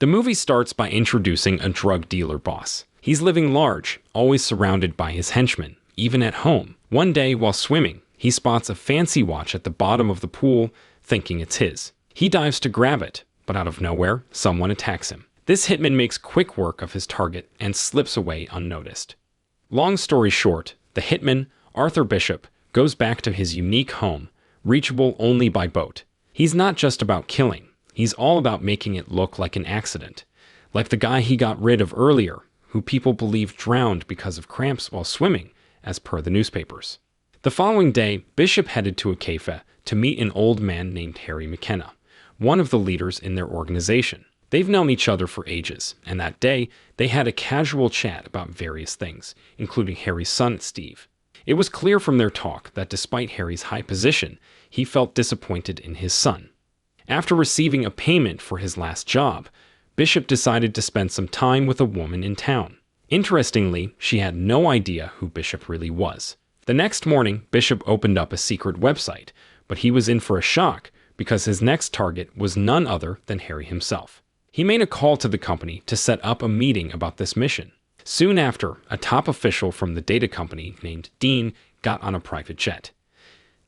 The movie starts by introducing a drug dealer boss. He's living large, always surrounded by his henchmen, even at home. One day, while swimming, he spots a fancy watch at the bottom of the pool, thinking it's his. He dives to grab it, but out of nowhere, someone attacks him. This hitman makes quick work of his target and slips away unnoticed. Long story short, the hitman, Arthur Bishop, goes back to his unique home, reachable only by boat. He's not just about killing, he's all about making it look like an accident. Like the guy he got rid of earlier, who people believe drowned because of cramps while swimming, as per the newspapers. The following day, Bishop headed to a cafe to meet an old man named Harry McKenna, one of the leaders in their organization. They've known each other for ages, and that day, they had a casual chat about various things, including Harry's son, Steve. It was clear from their talk that despite Harry's high position, he felt disappointed in his son. After receiving a payment for his last job, Bishop decided to spend some time with a woman in town. Interestingly, she had no idea who Bishop really was. The next morning, Bishop opened up a secret website, but he was in for a shock because his next target was none other than Harry himself. He made a call to the company to set up a meeting about this mission. Soon after, a top official from the data company named Dean got on a private jet.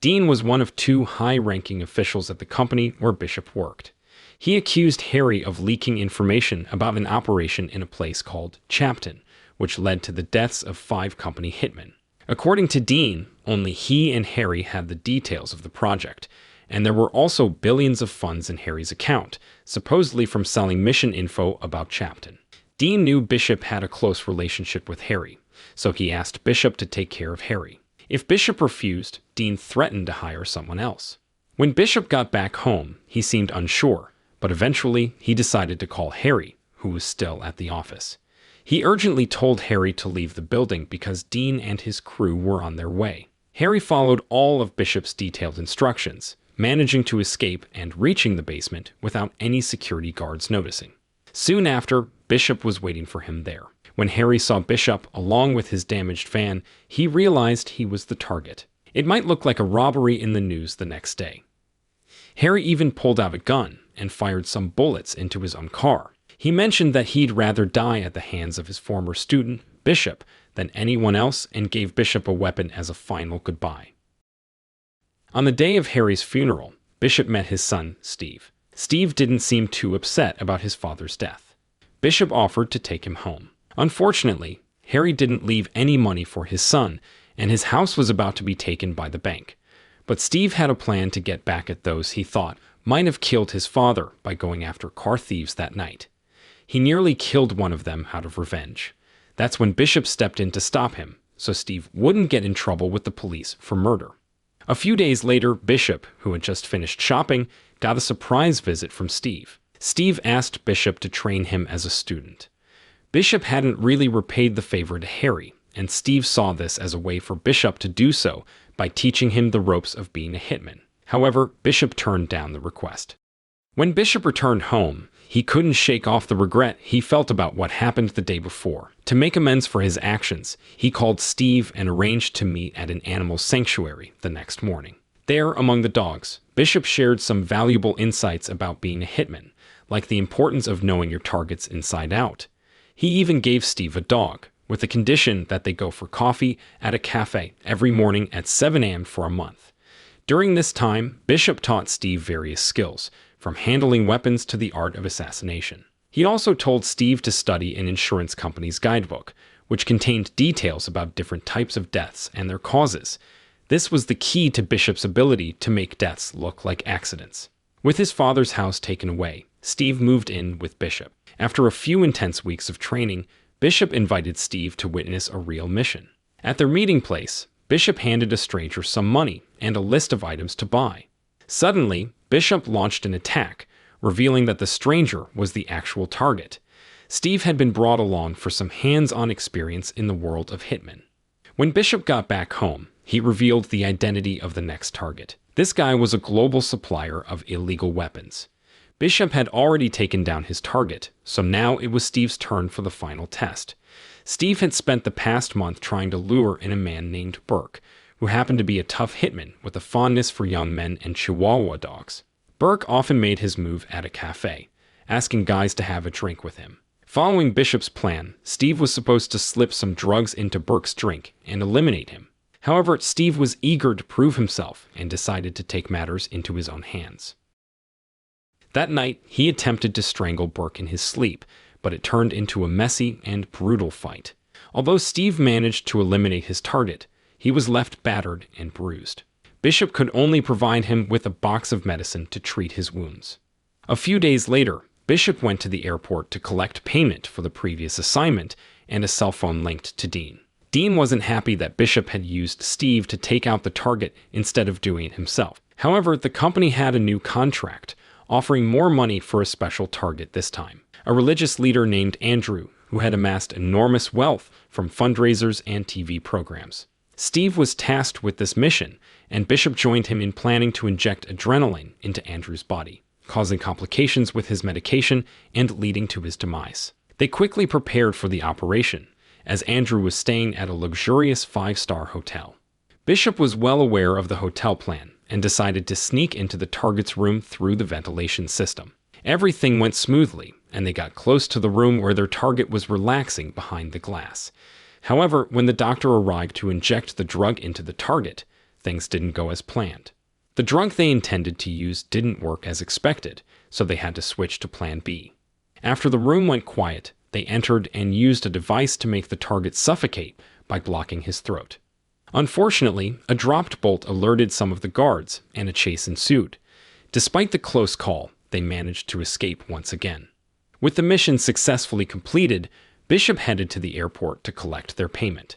Dean was one of two high-ranking officials at the company where Bishop worked. He accused Harry of leaking information about an operation in a place called Chapton, which led to the deaths of 5 company hitmen. According to Dean, only he and Harry had the details of the project, and there were also billions of funds in Harry's account, supposedly from selling mission info about Chapton. Dean knew Bishop had a close relationship with Harry, so he asked Bishop to take care of Harry. If Bishop refused, Dean threatened to hire someone else. When Bishop got back home, he seemed unsure, but eventually he decided to call Harry, who was still at the office. He urgently told Harry to leave the building because Dean and his crew were on their way. Harry followed all of Bishop's detailed instructions, managing to escape and reaching the basement without any security guards noticing. Soon after, Bishop was waiting for him there. When Harry saw Bishop along with his damaged van, he realized he was the target. It might look like a robbery in the news the next day. Harry even pulled out a gun and fired some bullets into his own car. He mentioned that he'd rather die at the hands of his former student, Bishop, than anyone else, and gave Bishop a weapon as a final goodbye. On the day of Harry's funeral, Bishop met his son, Steve. Steve didn't seem too upset about his father's death. Bishop offered to take him home. Unfortunately, Harry didn't leave any money for his son, and his house was about to be taken by the bank. But Steve had a plan to get back at those he thought might have killed his father by going after car thieves that night. He nearly killed one of them out of revenge. That's when Bishop stepped in to stop him, so Steve wouldn't get in trouble with the police for murder. A few days later, Bishop, who had just finished shopping, got a surprise visit from Steve. Steve asked Bishop to train him as a student. Bishop hadn't really repaid the favor to Harry, and Steve saw this as a way for Bishop to do so by teaching him the ropes of being a hitman. However, Bishop turned down the request. When Bishop returned home, he couldn't shake off the regret he felt about what happened the day before. To make amends for his actions, he called Steve and arranged to meet at an animal sanctuary the next morning. There, among the dogs, Bishop shared some valuable insights about being a hitman, like the importance of knowing your targets inside out. He even gave Steve a dog, with the condition that they go for coffee at a cafe every morning at 7 a.m. for a month. During this time, Bishop taught Steve various skills, from handling weapons to the art of assassination. He also told Steve to study an insurance company's guidebook, which contained details about different types of deaths and their causes. This was the key to Bishop's ability to make deaths look like accidents. With his father's house taken away, Steve moved in with Bishop. After a few intense weeks of training, Bishop invited Steve to witness a real mission. At their meeting place, Bishop handed a stranger some money and a list of items to buy. Suddenly, Bishop launched an attack, revealing that the stranger was the actual target. Steve had been brought along for some hands-on experience in the world of hitmen. When Bishop got back home, he revealed the identity of the next target. This guy was a global supplier of illegal weapons. Bishop had already taken down his target, so now it was Steve's turn for the final test. Steve had spent the past month trying to lure in a man named Burke, who happened to be a tough hitman with a fondness for young men and Chihuahua dogs. Burke often made his move at a cafe, asking guys to have a drink with him. Following Bishop's plan, Steve was supposed to slip some drugs into Burke's drink and eliminate him. However, Steve was eager to prove himself and decided to take matters into his own hands. That night, he attempted to strangle Burke in his sleep, but it turned into a messy and brutal fight. Although Steve managed to eliminate his target, he was left battered and bruised. Bishop could only provide him with a box of medicine to treat his wounds. A few days later, Bishop went to the airport to collect payment for the previous assignment and a cell phone linked to Dean. Dean wasn't happy that Bishop had used Steve to take out the target instead of doing it himself. However, the company had a new contract, offering more money for a special target this time. A religious leader named Andrew, who had amassed enormous wealth from fundraisers and TV programs. Steve was tasked with this mission, and Bishop joined him in planning to inject adrenaline into Andrew's body, causing complications with his medication and leading to his demise. They quickly prepared for the operation, as Andrew was staying at a luxurious 5-star hotel. Bishop was well aware of the hotel plan and decided to sneak into the target's room through the ventilation system. Everything went smoothly, and they got close to the room where their target was relaxing behind the glass. However, when the doctor arrived to inject the drug into the target, things didn't go as planned. The drug they intended to use didn't work as expected, so they had to switch to plan B. After the room went quiet, they entered and used a device to make the target suffocate by blocking his throat. Unfortunately, a dropped bolt alerted some of the guards, and a chase ensued. Despite the close call, they managed to escape once again. With the mission successfully completed, Bishop headed to the airport to collect their payment.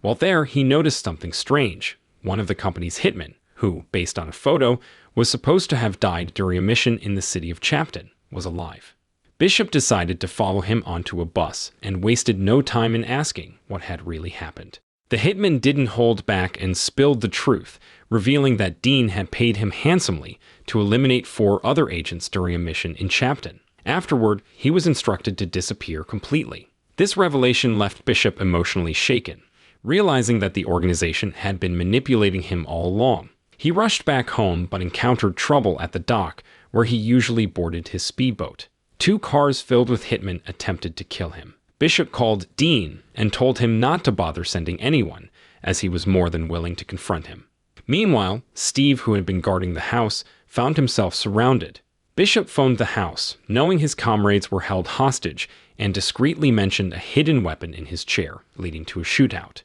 While there, he noticed something strange. One of the company's hitmen, who, based on a photo, was supposed to have died during a mission in the city of Chapton, was alive. Bishop decided to follow him onto a bus and wasted no time in asking what had really happened. The hitman didn't hold back and spilled the truth, revealing that Dean had paid him handsomely to eliminate 4 other agents during a mission in Chapton. Afterward, he was instructed to disappear completely. This revelation left Bishop emotionally shaken, realizing that the organization had been manipulating him all along. He rushed back home but encountered trouble at the dock, where he usually boarded his speedboat. 2 cars filled with hitmen attempted to kill him. Bishop called Dean and told him not to bother sending anyone, as he was more than willing to confront him. Meanwhile, Steve, who had been guarding the house, found himself surrounded. Bishop phoned the house, knowing his comrades were held hostage, and discreetly mentioned a hidden weapon in his chair, leading to a shootout.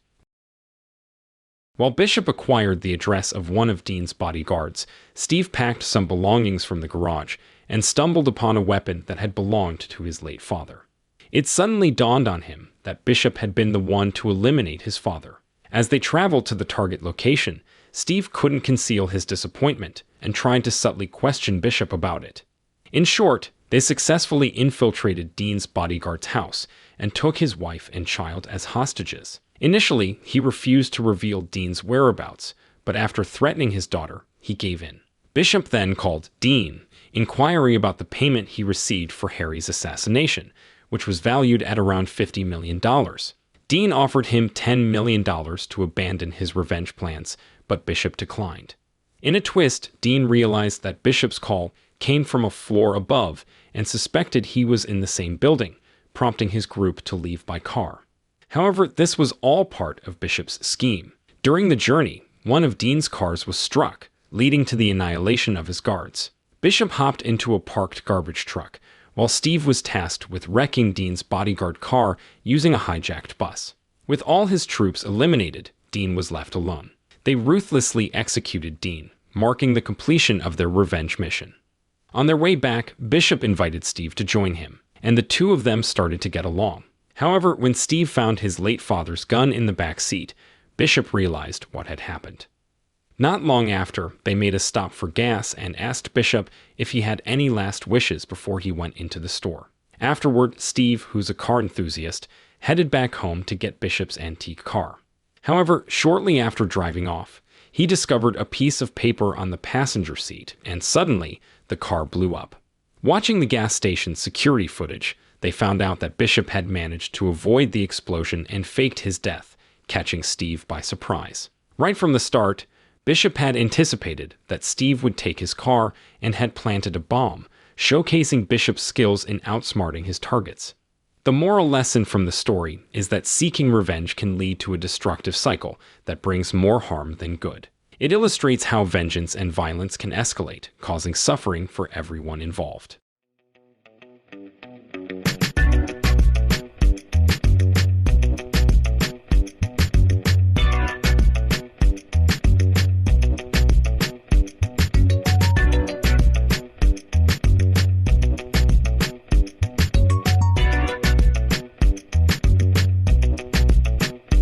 While Bishop acquired the address of one of Dean's bodyguards, Steve packed some belongings from the garage and stumbled upon a weapon that had belonged to his late father. It suddenly dawned on him that Bishop had been the one to eliminate his father. As they traveled to the target location, Steve couldn't conceal his disappointment and tried to subtly question Bishop about it. In short, they successfully infiltrated Dean's bodyguard's house and took his wife and child as hostages. Initially, he refused to reveal Dean's whereabouts, but after threatening his daughter, he gave in. Bishop then called Dean, inquiring about the payment he received for Harry's assassination, which was valued at around $50 million. Dean offered him $10 million to abandon his revenge plans, but Bishop declined. In a twist, Dean realized that Bishop's call came from a floor above and suspected he was in the same building, prompting his group to leave by car. However, this was all part of Bishop's scheme. During the journey, one of Dean's cars was struck, leading to the annihilation of his guards. Bishop hopped into a parked garbage truck, while Steve was tasked with wrecking Dean's bodyguard car using a hijacked bus. With all his troops eliminated, Dean was left alone. They ruthlessly executed Dean, marking the completion of their revenge mission. On their way back, Bishop invited Steve to join him, and the 2 of them started to get along. However, when Steve found his late father's gun in the back seat, Bishop realized what had happened. Not long after, they made a stop for gas and asked Bishop if he had any last wishes before he went into the store. Afterward, Steve, who's a car enthusiast, headed back home to get Bishop's antique car. However, shortly after driving off, he discovered a piece of paper on the passenger seat, and suddenly, the car blew up. Watching the gas station's security footage, they found out that Bishop had managed to avoid the explosion and faked his death, catching Steve by surprise. Right from the start, Bishop had anticipated that Steve would take his car and had planted a bomb, showcasing Bishop's skills in outsmarting his targets. The moral lesson from the story is that seeking revenge can lead to a destructive cycle that brings more harm than good. It illustrates how vengeance and violence can escalate, causing suffering for everyone involved.